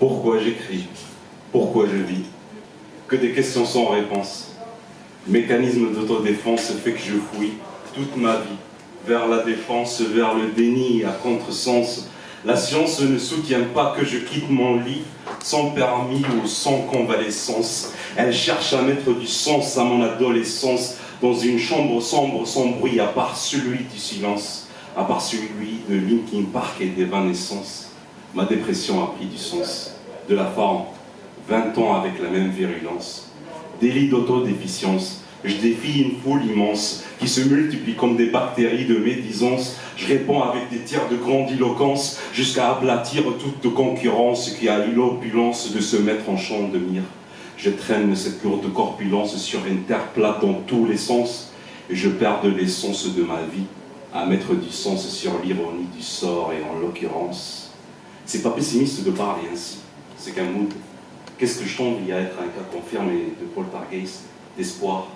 Pourquoi j'écris? Pourquoi je vis? Que des questions sans réponse. Le mécanisme d'autodéfense fait que je fouille toute ma vie vers la défense, vers le déni à contresens. La science ne soutient pas que je quitte mon lit sans permis ou sans convalescence. Elle cherche à mettre du sens à mon adolescence dans une chambre sombre sans bruit, à part celui du silence, à part celui de Linkin Park et d'Evanescence. Ma dépression a pris du sens, de la forme, 20 ans avec la même virulence. Délit d'autodéficience. Je défie une foule immense qui se multiplie comme des bactéries de médisance. Je réponds avec des tirs de grandiloquence jusqu'à aplatir toute concurrence qui a eu l'opulence de se mettre en champ de mire. Je traîne cette lourde corpulence sur une terre plate dans tous les sens et je perds de l'essence de ma vie à mettre du sens sur l'ironie du sort et en l'occurrence. C'est pas pessimiste de parler ainsi, c'est qu'un mood. Qu'est-ce que je tombe y a être un cas confirmé de poltergeist, d'espoir.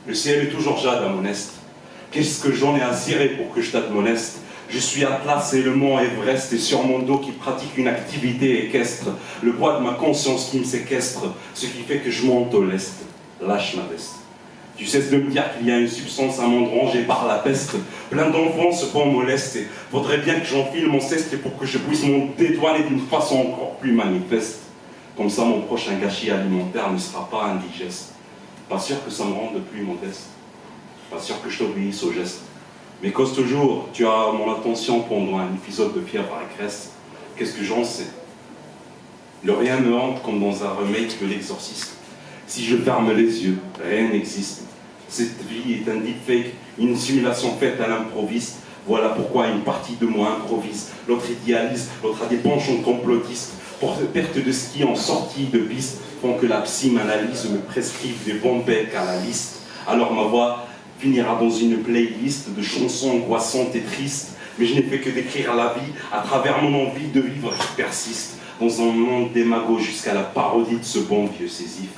Le ciel est toujours jade à mon est. Qu'est-ce que j'en ai à cirer pour que je t'admoneste? Je suis Atlas et le mont Everest, et sur mon dos qui pratique une activité équestre, le poids de ma conscience qui me séquestre, ce qui fait que je monte au lest. Lâche ma veste. Tu cesses de me dire qu'il y a une substance à monde rongée par la peste. Plein d'enfants se font molester. Faudrait bien que j'enfile mon ceste pour que je puisse m'en dédouaner d'une façon encore plus manifeste. Comme ça, mon prochain gâchis alimentaire ne sera pas indigeste. Pas sûr que ça me rende plus modeste. Pas sûr que je t'obéisse au geste. Mais cause toujours, tu as mon attention pendant un épisode de fièvre à Grèce. Qu'est-ce que j'en sais? Le rien me hante comme dans un remake de l'exorciste. Si je ferme les yeux, rien n'existe. Cette vie est un deepfake, une simulation faite à l'improviste. Voilà pourquoi une partie de moi improvise. L'autre idéalise, l'autre a des penchants complotistes. Pour perte de ski en sortie de piste font que la psychanalyse me prescrive des bons becs à la liste. Alors ma voix finira dans une playlist de chansons angoissantes et tristes. Mais je n'ai fait que décrire la vie à travers mon envie de vivre qui persiste. Dans un monde démago jusqu'à la parodie de ce bon vieux Sésif.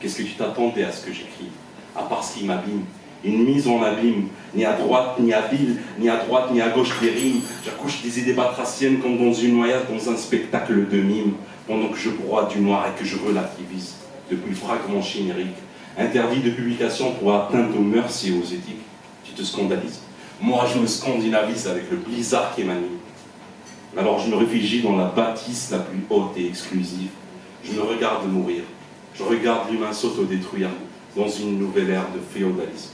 Qu'est-ce que tu t'attendais à ce que j'écrive? À part ce qui m'abîme. Une mise en abîme, ni à droite, ni habile, ni à droite, ni à gauche des rimes. J'accouche des idées batraciennes comme dans une noyade, dans un spectacle de mime, pendant que je broie du noir et que je relativise, depuis le fragment chimérique, interdit de publication pour atteindre aux mœurs et aux éthiques. Tu te scandalises. Moi, je me scandinavise avec le blizzard qui m'anime. Alors je me réfugie dans la bâtisse la plus haute et exclusive. Je me regarde mourir. Je regarde l'humain s'autodétruire dans une nouvelle ère de féodalisme.